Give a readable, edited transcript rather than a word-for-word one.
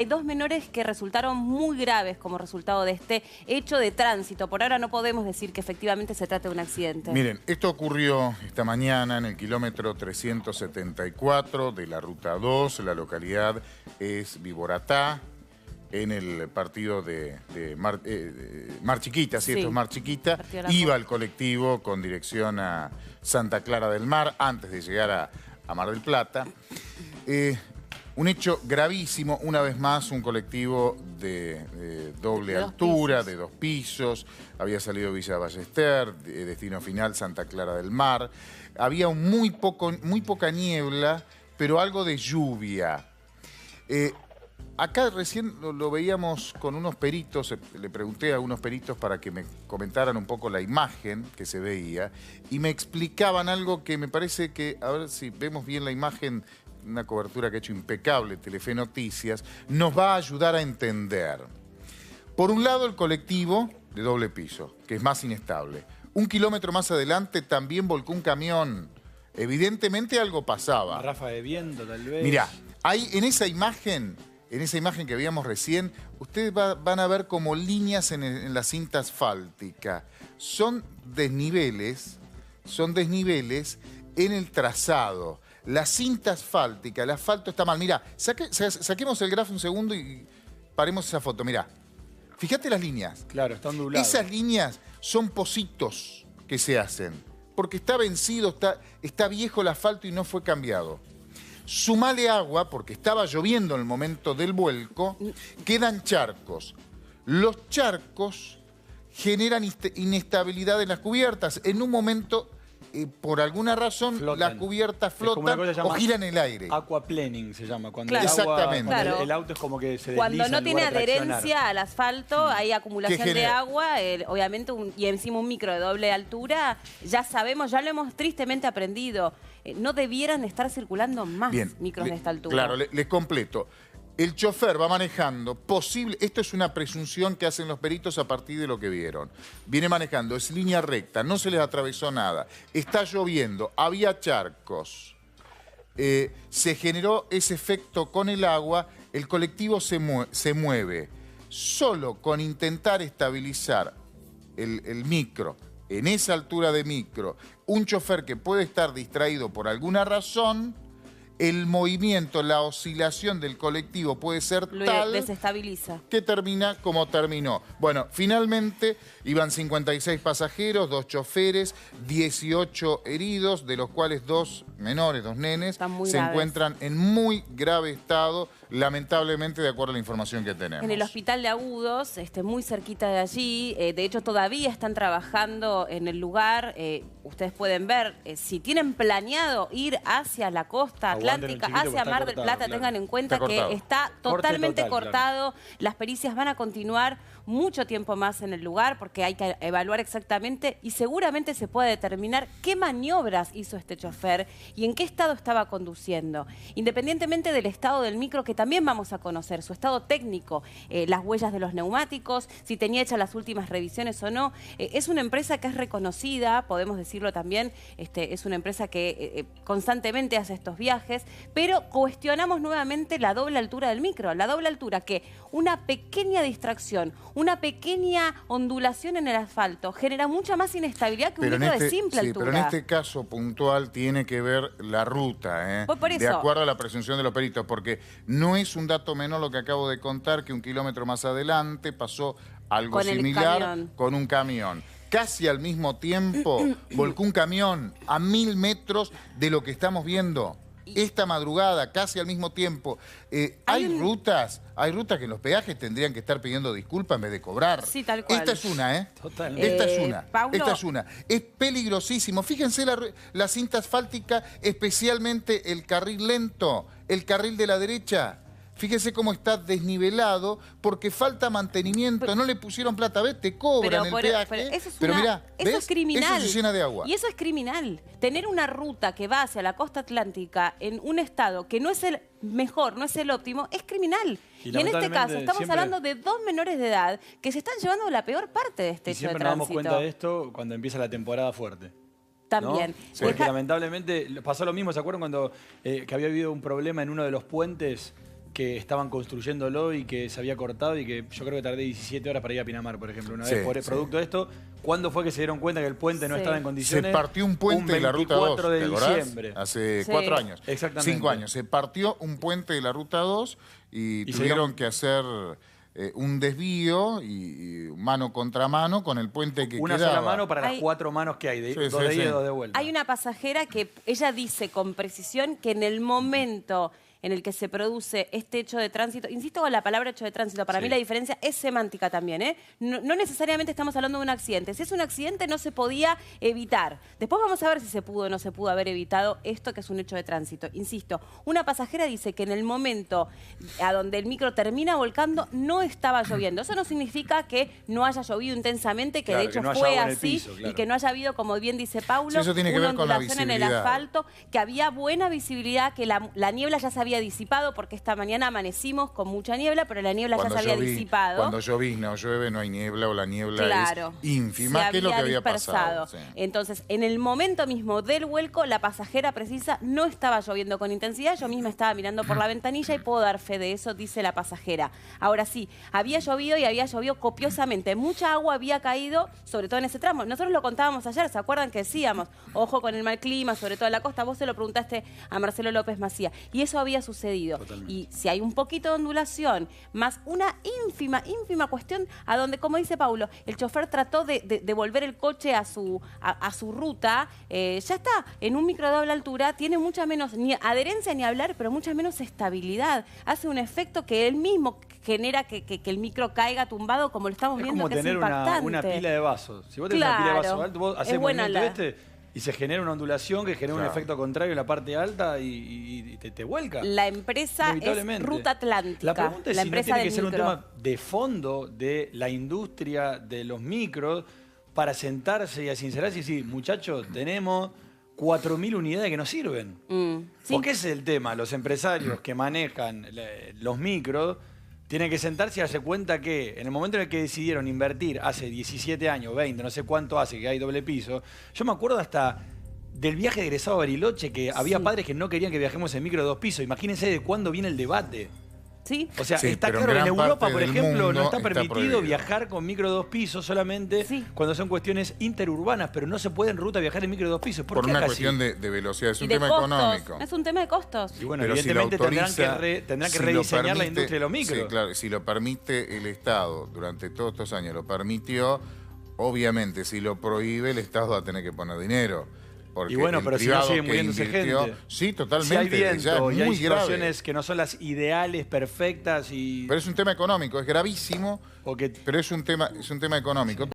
Hay dos menores que resultaron muy graves como resultado de este hecho de tránsito. Por ahora no podemos decir que efectivamente se trata de un accidente. Miren, esto ocurrió esta mañana en el kilómetro 374 de la Ruta 2. La localidad es Viboratá, en el partido de Mar Chiquita, ¿sí? Esto es Mar Chiquita. Iba el colectivo con dirección a Santa Clara del Mar antes de llegar a Mar del Plata. Un hecho gravísimo, una vez más, un colectivo de doble altura, de 2 pisos. Había salido Villa Ballester, destino final Santa Clara del Mar. Había muy poca niebla, pero algo de lluvia. Acá recién lo veíamos con unos peritos, le pregunté a unos peritos para que me comentaran un poco la imagen que se veía y me explicaban algo que me parece que, a ver si vemos bien la imagen, una cobertura que ha hecho impecable Telefe Noticias, nos va a ayudar a entender. Por un lado, el colectivo de doble piso, que es más inestable. 1 kilómetro más adelante también volcó un camión. Evidentemente algo pasaba. Una ráfaga de viento, tal vez. Mirá, ahí en esa imagen que veíamos recién, ustedes van a ver como líneas en la cinta asfáltica. Son desniveles en el trazado. La cinta asfáltica, el asfalto está mal. Mirá, saquemos el grafo un segundo y paremos esa foto. Mirá, fíjate las líneas. Claro, está ondulado. Esas líneas son pocitos que se hacen, porque está vencido, está viejo el asfalto y no fue cambiado. Sumale agua, porque estaba lloviendo en el momento del vuelco, quedan charcos. Los charcos generan inestabilidad en las cubiertas. En un momento, por alguna razón, las cubiertas flotan o giran en el aire. Aquaplaning se llama. Cuando claro. Exactamente. Cuando el auto es como que se desliza. Cuando no tiene adherencia al asfalto, hay acumulación de agua, obviamente, y encima un micro de doble altura, ya sabemos, ya lo hemos tristemente aprendido. No debieran estar circulando más micros de esta altura. Claro, les completo. El chofer va manejando, esto es una presunción que hacen los peritos a partir de lo que vieron. Viene manejando, es línea recta, no se les atravesó nada. Está lloviendo, había charcos. Se generó ese efecto con el agua, el colectivo se mueve. Solo con intentar estabilizar el micro, en esa altura de micro, un chofer que puede estar distraído por alguna razón, el movimiento, la oscilación del colectivo puede ser tal desestabiliza. Que termina como terminó. Bueno, finalmente iban 56 pasajeros, 2 choferes, 18 heridos, de los cuales 2 menores, 2 nenes, se encuentran en muy grave estado, lamentablemente, de acuerdo a la información que tenemos. En el hospital de Agudos, muy cerquita de allí, de hecho todavía están trabajando en el lugar. Ustedes pueden ver, si tienen planeado ir hacia la costa atlántica, hacia Mar del Plata, tengan en cuenta que está totalmente cortado. Las pericias van a continuar mucho tiempo más en el lugar porque hay que evaluar exactamente y seguramente se puede determinar qué maniobras hizo este chofer y en qué estado estaba conduciendo. Independientemente del estado del micro, que también vamos a conocer, su estado técnico, las huellas de los neumáticos, si tenía hechas las últimas revisiones o no. Es una empresa que es reconocida, podemos decirlo también, es una empresa que constantemente hace estos viajes, pero cuestionamos nuevamente la doble altura del micro, la doble altura que una pequeña distracción, una pequeña ondulación en el asfalto genera mucha más inestabilidad que un micro de simple altura. Pero en este caso puntual tiene que ver la ruta, por eso, de acuerdo a la presunción de los peritos, porque no es un dato menor lo que acabo de contar, que 1 kilómetro más adelante pasó algo similar con un camión. Casi al mismo tiempo volcó un camión a 1000 metros de lo que estamos viendo. Esta madrugada, casi al mismo tiempo. Hay rutas que en los peajes tendrían que estar pidiendo disculpas en vez de cobrar. Sí, tal cual. Esta es una, Totalmente. Esta es una. Es peligrosísimo. Fíjense la cinta asfáltica, especialmente el carril lento, el carril de la derecha. Fíjese cómo está desnivelado porque falta mantenimiento. No le pusieron plata. ¿Ves? Te cobran el peaje. Pero mirá, eso es criminal. Eso se llena de agua. Y eso es criminal. Tener una ruta que va hacia la costa atlántica en un estado que no es el mejor, no es el óptimo, es criminal. Y en este caso estamos hablando de 2 menores de edad que se están llevando la peor parte de este hecho de tránsito. Siempre nos damos cuenta de esto cuando empieza la temporada fuerte. También. ¿No? Porque lamentablemente pasó lo mismo. ¿Se acuerdan cuando que había habido un problema en uno de los puentes? que estaban construyéndolo y que se había cortado y que yo creo que tardé 17 horas para ir a Pinamar, por ejemplo, una vez por el producto de esto. ¿Cuándo fue que se dieron cuenta que el puente no estaba en condiciones? Se partió un puente de la Ruta 2, 24 de diciembre. Hace 4 años. Exactamente. 5 años. Se partió un puente de la Ruta 2 y tuvieron que hacer un desvío y mano contra mano con el puente que una quedaba. Sola mano para las 4 manos que hay, dos de ida y dos de vuelta. Hay una pasajera que ella dice con precisión que en el momento en el que se produce este hecho de tránsito, insisto con la palabra hecho de tránsito, para mí la diferencia es semántica también, ¿eh? No necesariamente estamos hablando de un accidente. Si es un accidente no se podía evitar. Después vamos a ver si se pudo o no se pudo haber evitado esto que es un hecho de tránsito. Insisto, una pasajera dice que en el momento a donde el micro termina volcando no estaba lloviendo. Eso no significa que no haya llovido intensamente, que de hecho no fue así y que no haya habido, como bien dice Paulo, eso tiene que una ver con la ondulación en el asfalto, que había buena visibilidad, que la niebla ya se había disipado, porque esta mañana amanecimos con mucha niebla, pero la niebla ya se había disipado. Cuando llovizna o llueve no hay niebla o la niebla es ínfima, que es lo que había pasado. Sí. Entonces, en el momento mismo del vuelco, la pasajera precisa no estaba lloviendo con intensidad. Yo misma estaba mirando por la ventanilla y puedo dar fe de eso, dice la pasajera. Ahora sí, había llovido y había llovido copiosamente. Mucha agua había caído, sobre todo en ese tramo. Nosotros lo contábamos ayer, ¿se acuerdan que decíamos? Ojo con el mal clima, sobre todo en la costa. Vos se lo preguntaste a Marcelo López Macía. Y eso había sucedido. Totalmente. Y si hay un poquito de ondulación, más una ínfima cuestión a donde, como dice Paulo, el chofer trató de volver el coche a su ruta, ya está, en un micro de doble altura, tiene mucha menos, ni adherencia ni hablar, pero mucha menos estabilidad. Hace un efecto que él mismo genera que el micro caiga tumbado, como lo estamos viendo, que es impactante. Es como tener una pila de vasos. Si vos tenés una pila de vasos alto, vos haces movimiento y se genera una ondulación que genera un efecto contrario en la parte alta y te vuelca. La empresa es Ruta Atlántica. La pregunta es la si no tiene que ser un tema de fondo de la industria de los micros para sentarse y a sincerarse y decir, muchachos, tenemos 4.000 unidades que no sirven. Porque ese es el tema. Los empresarios que manejan los micros tienen que sentarse y darse cuenta que en el momento en el que decidieron invertir hace 17 años, 20, no sé cuánto hace que hay doble piso, yo me acuerdo hasta del viaje de egresado a Bariloche, que había padres que no querían que viajemos en micro de 2 pisos. Imagínense de cuándo viene el debate. O sea, está claro, en Europa, por ejemplo, no está permitido viajar con micro de 2 pisos solamente cuando son cuestiones interurbanas, pero no se puede en ruta viajar en micro de 2 pisos. Por una cuestión de velocidad, es un tema económico. Es un tema de costos. Y bueno, pero evidentemente tendrán que rediseñar la industria de los micros. Sí, claro, si lo permite el Estado, durante todos estos años lo permitió, obviamente si lo prohíbe el Estado va a tener que poner dinero. Y bueno, pero si no sigue muriéndose gente. Sí, totalmente. Si hay viento y hay situaciones que no son las ideales, perfectas y... Pero es un tema económico, es gravísimo, pero es un tema económico.